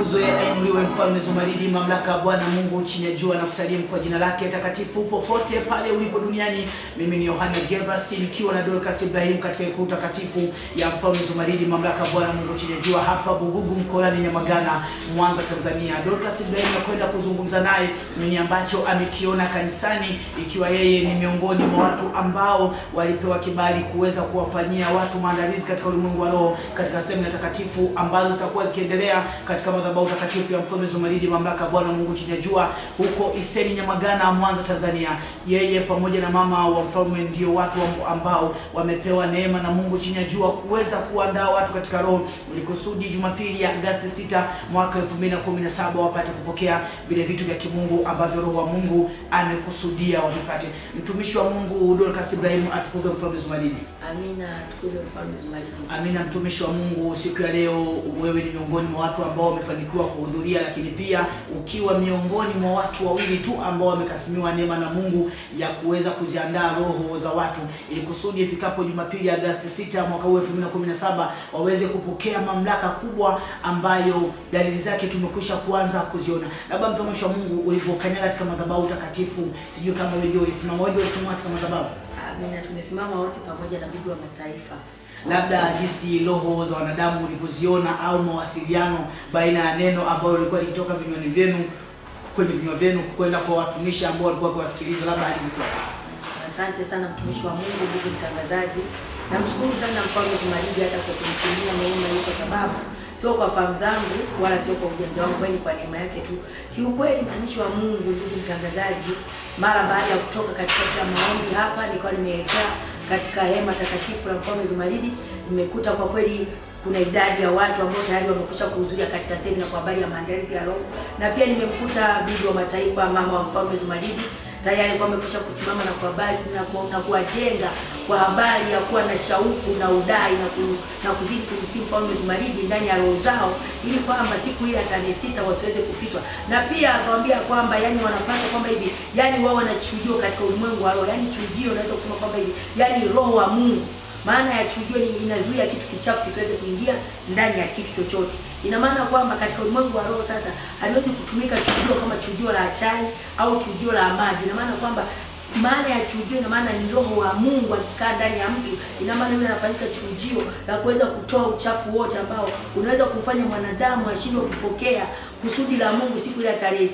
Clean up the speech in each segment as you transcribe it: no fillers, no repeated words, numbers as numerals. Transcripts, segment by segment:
Atukuzwe, ainuliwe mfalme Zumaridi, mamlaka Bwana Mungu chini ya jua, na kusalimu kwa jina lake takatifu popote pale ulipo duniani. Mimi ni Yohana Gervas nikiwa na Dorcas Ibrahim katika ikulu takatifu ya mfalme Zumaridi, mamlaka Bwana Mungu chini ya jua, hapa Bugugu mkoani Nyamagana, Mwanza, Tanzania. Dorcas Ibrahim nakwenda kuzungumza naye nini ambacho amekiona kanisani, ikiwa yeye ni miongoni mwa watu ambao walipewa kibali kuweza kuwafanyia watu maandalizi katika ulimwengu wa roho, katika semina takatifu ambazo zitakuwa zikiendelea katika madhabahu takatifu ya mfalme Zumaridi, mamlaka Bwana Mungu chini ya jua, huko Iseni, Nyamagana, Mwanza, Tanzania. Yeye pamoja na mama wa mfalme ndio watu ambao wamepewa neema na Mungu chini ya jua kuweza kuandaa watu katika roho, ili kusudi Jumapili ya Agosti 6 mwaka 2017 wapate kupokea vile vitu vya kimungu ambavyo roho wa Mungu amekusudia wavipate. Mtumishi wa Mungu Dorcas Ibrahim, atukuzwe mfalme Zumaridi. Amina, atukuzwe mfalme Zumaridi. Amina. Mtumishi wa Mungu, siku ya leo wewe ni miongoni mwa watu ambao wamefanikiwa kuhudhuria, lakini pia ukiwa miongoni mwa watu wawili tu ambao wamekasimiwa neema na Mungu ya kuweza kuziandaa roho za watu, ili kusudi ifikapo Jumapili ya Agosti 6 mwaka 2017 waweze kupokea mamlaka kubwa ambayo dalili zake tumekwisha kuanza kuziona. Labda mtumishi wa Mungu, ulipokanyaga katika madhabahu takatifu, sijui kama wewe ndio ulisimama, wewe ndio ulisimama katika madhabahu? Amina, tumesimama wote pamoja na bibi wa mataifa. Labda jinsi roho za wanadamu ulivyoziona, au mawasiliano baina ya neno ambalo lilikuwa likitoka vinywani vyenu kwenye vinywa vyenu kwenda kwa watumishi ambao walikuwa kuwasikiliza, labda alikuwa. Asante sana mtumishi wa Mungu, ndugu mtangazaji. Namshukuru sana mfalme Zumaridi hata kwa kunitumia neema hiyo, kwa sababu sio kwa fahamu zangu wala sio kwa ujanja wangu, bali kwa neema yake tu. Kiukweli mtumishi wa Mungu, ndugu mtangazaji, mara baada ya kutoka katikati ya maombi hapa, nilikuwa nimeelekea katika hema takatifu la mfalme Zumaridi, nimekuta kwa kweli kuna idadi ya watu ambao tayari wamekwisha kuhudhuria katika semina kwa habari ya maandalizi ya roho, na pia nimemkuta bibi wa mataifa, mama wa mfalme Zumaridi, tayari kwa amekwisha kusimama na kwa habari na kuwajenga kwa habari ya kuwa na shauku na udai na kuzidi kumsifu mfalme Zumaridi ndani ya roho zao, ili kwamba siku ile ya tarehe 6 wasiweze kupitwa. Na pia akawaambia kwamba yani wanapata kwamba hivi yani wao wanachujio katika ulimwengu wa roho, yani chujio unaweza kusema kwamba hivi yani roho wa Mungu. Maana ya chujio ni inazuia kitu kichafu kiweze kuingia ndani ya kitu chochote. Ina maana kwamba katika ulimwengu wa roho sasa haliwezi kutumika chujio kama chujio la chai au chujio la maji. Ina maana kwamba maana ya chujio ina maana ni roho wa Mungu akikaa ndani ya mtu. Ina maana yule anafanyika chujio la kuweza kutoa uchafu wote ambao unaweza kumfanya mwanadamu ashindwe kupokea kusudi la Mungu siku ile tarehe 6,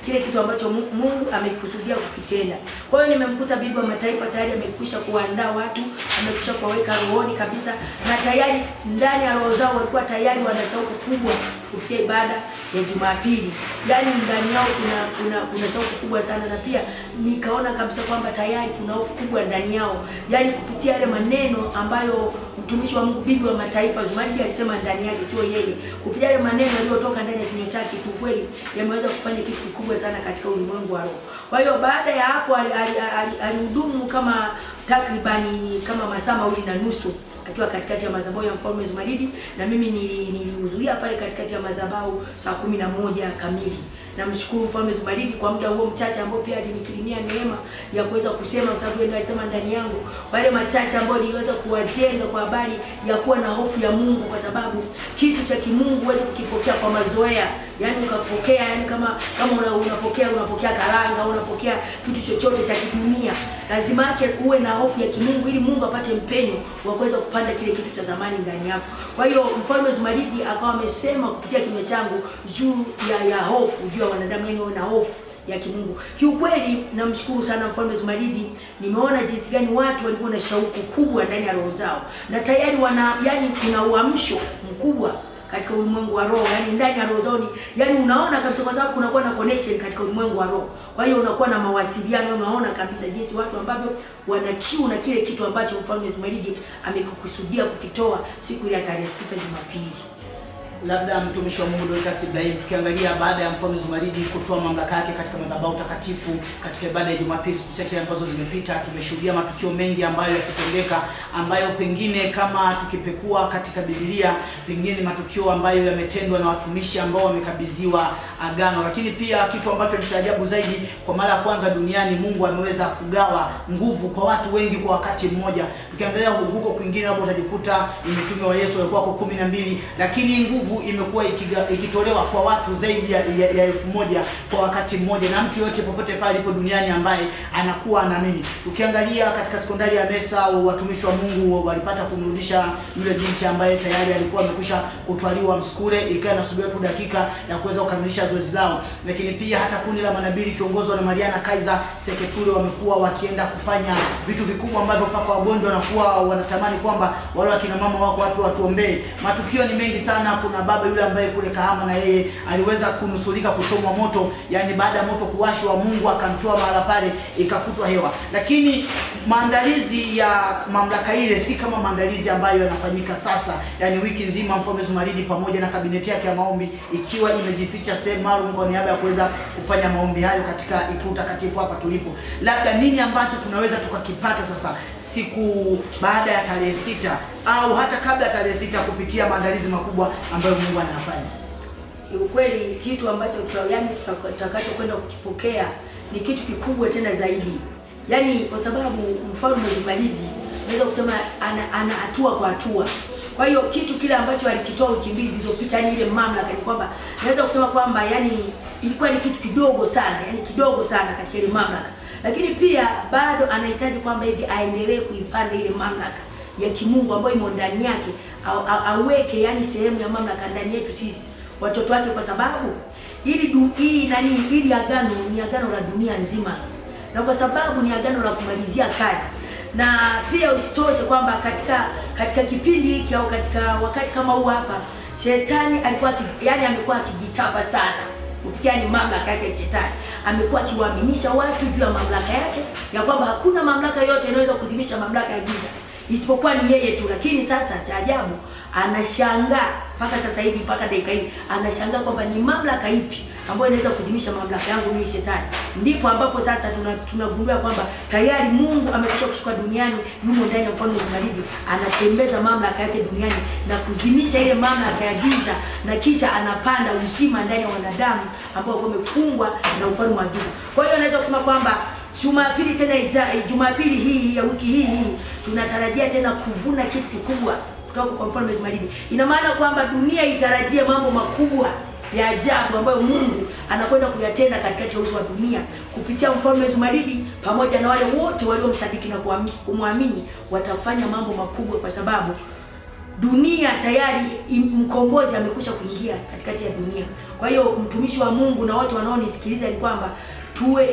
kile kitu ambacho Mungu amekusudia kukitenda. Kwa hiyo nimemkuta bibi wa mataifa tayari amekwisha kuandaa watu, amekwisha kuwaweka rohoni kabisa, na tayari ndani ya roho zao walikuwa tayari wana shauku kubwa kupitia ibada ya Jumapili. Yaani ndani yao kuna shauku kubwa sana, na pia nikaona kabisa kwamba tayari kuna hofu kubwa ndani yao. Yaani kupitia yale maneno ambayo mtumishi wa Mungu bibi wa mataifa Zumaridi alisema ndani yake, sio yeye, kupitia yale maneno yaliyotoka ndani ya kinywa chake, kweli yameweza kufanya kitu kikubwa sana katika ulimwengu wa roho. Kwa hiyo baada ya hapo alihudumu kama takribani kama masaa 2.5 akiwa katikati ya madhabahu ya mfalme Zumaridi, na mimi nilihudhuria pale katikati ya madhabahu saa 11 kamili. Namshukuru mfalme Zumaridi kwa muda huo mchache ambao pia alinikirimia neema ya kuweza kusema, kwa sababu yeye alisema ndani yangu wale machache ambao niliweza kuwajenga kwa habari ya kuwa na hofu ya Mungu, kwa sababu kitu cha kimungu uweze kukipokea kwa mazoea. Yani ukapokea yani kama unapokea karanga, unapokea kitu chochote cha kidunia, lazima yake uwe na hofu ya kimungu ili Mungu apate mpenyo wa kuweza kupanda kile kitu cha zamani ndani yako. Kwa hiyo mfalme Zumaridi akawa amesema kupitia kinywa changu juu ya hofu, juu ya wanadamu, yani wana hofu ya kimungu. Kiukweli namshukuru sana mfalme Zumaridi. Nimeona jinsi gani watu walikuwa na shauku kubwa ndani ya roho zao, na tayari yani kuna uamsho mkubwa katika ulimwengu wa roho, yani ndani ya roho zao, yani unaona kabisa, kwa sababu kunakuwa na connection katika ulimwengu wa roho. Kwa hiyo unakuwa na mawasiliano, unaona kabisa jinsi watu ambavyo wana kiu na kile kitu ambacho mfalme Zumaridi amekusudia kukitoa siku ile ya tarehe 6 Jumapili. Labda mtumishi wa Mungu Dorcas Ibrahim, tukiangalia baada ya mfalme Zumaridi kutoa mamlaka yake katika madhabahu takatifu katika ibada ya Jumapili, siku ambazo zimepita, tumeshuhudia matukio mengi ambayo yakitendeka, ambayo pengine kama tukipekua katika Biblia, pengine matukio ambayo yametendwa na watumishi ambao wamekabidhiwa agano. Lakini pia kitu ambacho ni ajabu zaidi, kwa mara ya kwanza duniani Mungu ameweza kugawa nguvu kwa watu wengi kwa wakati mmoja. Tukiangalia huko kwingine hapo utajikuta mitume wa Yesu walikuwa kwa 12, lakini nguvu imekuwa ikitolewa kwa watu zaidi ya 1000 kwa wakati mmoja, na mtu yote popote pale alipo duniani ambaye anakuwa anaamini. Tukiangalia katika sekondari ya Mesa, watumishi wa Mungu walipata kumrudisha yule binti ambaye tayari alikuwa amekwisha kutwaliwa msukule, ikawa inasubiri tu dakika ya kuweza kukamilisha zoezi lao. Lakini pia hata kundi la manabii kiongozwa na Mariana Kaiser Seketule wamekuwa wakienda kufanya vitu vikubwa ambavyo mpaka wagonjwa wanakuwa wanatamani kwamba wale wakina mama wako watu watuombee. Matukio ni mengi sana. Kuna baba yule ambaye kule Kahama na yeye aliweza kunusulika kuchomwa moto, yani baada ya moto kuwashwa Mungu akamtoa mahala pale ikakutwa hewa. Lakini maandalizi ya mamlaka ile si kama maandalizi ambayo yanafanyika sasa, yani wiki nzima Mfalme Zumaridi pamoja na kabineti yake ya maombi ikiwa imejificha sehemu maalum kwa niaba ya kuweza kufanya maombi hayo katika Ikulu Takatifu hapa tulipo. Labda nini ambacho tunaweza tukakipata sasa siku baada ya tarehe 6 au hata kabla ya tarehe 6 kupitia maandalizi makubwa ambayo Mungu anayafanya? Ukweli kitu ambacho tutakacho kwenda kukipokea ni kitu kikubwa tena zaidi. Yaani kwa sababu Mfalme Zumaridi naweza kusema ana hatua kwa hatua. Kwa hiyo kitu kile ambacho alikitoa wiki mbili zilizopita ni ile mamlaka, ni kwamba naweza kusema kwamba yani ilikuwa ni kitu kidogo sana, yani kidogo sana katika ile mamlaka. Lakini pia bado anahitaji kwamba hivi aendelee kuipanda ile mamlaka ya kimungu ambayo imo ndani yake, aweke yani sehemu ya mamlaka ndani yetu sisi watoto wake, kwa sababu ili agano ni agano la dunia nzima, na kwa sababu ni agano la kumalizia kazi. Na pia usitoshe kwamba katika kipindi hiki au katika wakati kama huu hapa, shetani alikuwa amekuwa akijitapa sana kupitia ni mamlaka yake. Shetani amekuwa akiwaaminisha watu juu ya mamlaka yake, ya kwamba hakuna mamlaka yote inaweza kuzimisha mamlaka ya giza isipokuwa ni yeye tu. Lakini sasa cha ajabu, anashangaa mpaka sasa hivi, mpaka dakika hii anashangaa kwamba ni mamlaka ipi ambayo inaweza kuzimisha mamlaka yangu mimi Shetani. Ndipo ambapo sasa tunagundua kwamba tayari Mungu amekwisha kushuka duniani, yumo ndani ya Mfalme Zumaridi, anatembeza mamlaka yake duniani na kuzimisha ile mamlaka ya giza, na kisha anapanda uzima ndani ya wanadamu ambao wamefungwa na ufalme wa giza. Kwa hiyo naweza kusema kwamba Jumapili hii ya wiki hii tunatarajia tena kuvuna kitu kikubwa kutoka kwa Mfalme Zumaridi. Ina maana kwamba dunia itarajie mambo makubwa ya ajabu ambayo Mungu anakwenda kuyatenda katikati ya uso wa dunia kupitia Mfalme Zumaridi pamoja na wale wote waliomsadiki na kumwamini. Watafanya mambo makubwa kwa sababu dunia tayari mkombozi amekwisha kuingia katikati ya dunia. Kwa hiyo mtumishi wa Mungu na watu wanaonisikiliza ni kwamba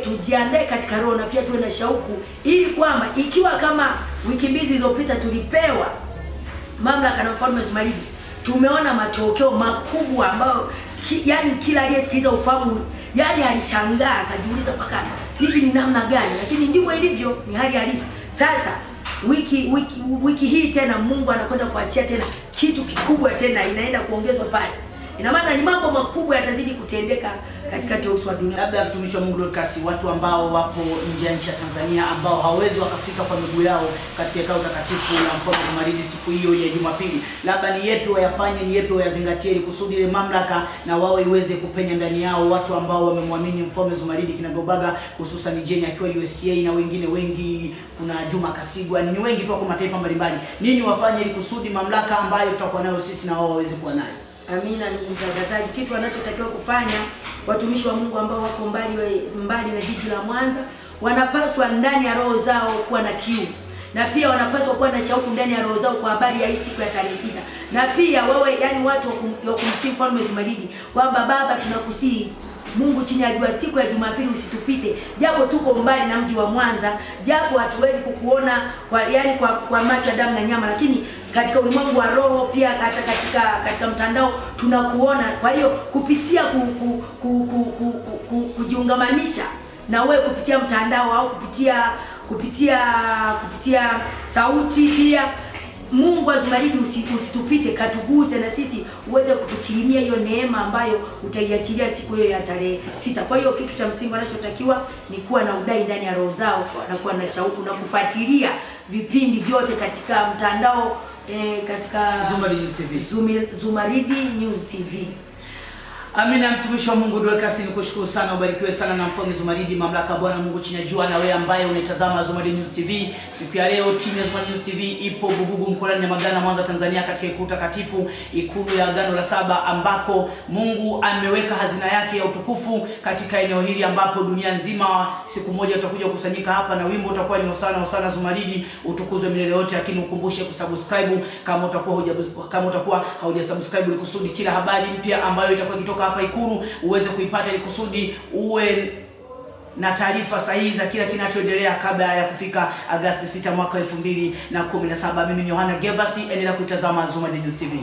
tujiandae katika roho na pia tuwe na shauku, ili kwamba ikiwa kama wiki mbili zilizopita tulipewa mamlaka na Mfalme Zumaridi, tumeona matokeo makubwa ambayo yani kila aliyesikiliza ufahamu yani alishangaa akajiuliza paka hivi ni namna gani, lakini ndivyo ilivyo, ni hali halisi. Sasa wiki hii tena Mungu anakwenda kuachia tena kitu kikubwa, tena inaenda kuongezwa pale. Ina maana ni mambo makubwa yatazidi kutendeka katika uso wa dunia. Labda tutumishi wa Mungu Dorcas, watu ambao wapo nje ya nchi ya Tanzania ambao hawezi wakafika kwa miguu yao katika Hekalu Takatifu la Mfalme Zumaridi siku hiyo ya Jumapili, labda ni yepi wayafanye, ni yepi wayazingatie ili kusudi ile mamlaka na wao iweze kupenya ndani yao, watu ambao wamemwamini Mfalme Zumaridi kinagobaga, hususan Jeni akiwa USA na wengine wengi, kuna Juma Kasigwa, ni wengi tu kwa mataifa mbalimbali. Nini wafanye ili kusudi mamlaka ambayo tutakuwa nayo sisi na wao waweze kuwa nayo? Amina, ndugu mtangazaji. Kitu wanachotakiwa kufanya watumishi wa Mungu ambao wako mbali na jiji la Mwanza, wanapaswa ndani ya roho zao kuwa na kiu, na pia wanapaswa kuwa na shauku ndani ya roho zao kwa habari ya hii siku ya tarehe 6, na pia wawe yani watu wa kumsihi Mfalme Zumaridi kwamba Baba, tunakusihi Mungu chini ya jua, siku ya Jumapili usitupite, japo tuko mbali na mji wa Mwanza, japo hatuwezi kukuona kwa macho ya damu na nyama, lakini katika ulimwengu wa roho pia katika mtandao tunakuona. Kwa hiyo kupitia kujiungamanisha na wewe kupitia mtandao au kupitia sauti pia, Mungu wa Zumaridi usitupite, katuguse na sisi uweze kutukirimia hiyo neema ambayo utaiachilia siku hiyo ya tarehe 6. Kwa hiyo kitu cha msingi wanachotakiwa ni kuwa na udai ndani ya roho zao na kuwa na shauku na kufuatilia vipindi vyote katika mtandao katika Zumaridi News TV. Amina, mtumishi wa Mungu Dorcas, nikushukuru sana, ubarikiwe sana na Mfalme Zumaridi, mamlaka Bwana Mungu chini ya jua. Na wewe ambaye unatazama Zumaridi News TV, siku ya leo timu ya Zumaridi News TV ipo Bububu mkoani Nyamagana, Mwanza, Tanzania, katika ikulu takatifu, ikulu ya Agano la Saba, ambako Mungu ameweka hazina yake ya utukufu katika eneo hili, ambapo dunia nzima siku moja tutakuja kukusanyika hapa na wimbo utakuwa ni Hosana Hosana Zumaridi, utukuzwe milele yote. Lakini ukumbushe kusubscribe kama utakuwa haujasubscribe, ili kusudi kila habari mpya ambayo itakuwa ikitoka hapa ikulu uweze kuipata, ili kusudi uwe na taarifa sahihi za kila kinachoendelea kabla ya kufika Agosti 6 mwaka 2017. Mimi ni Yohana Gervas, endelea kuitazama Zumaridi News TV.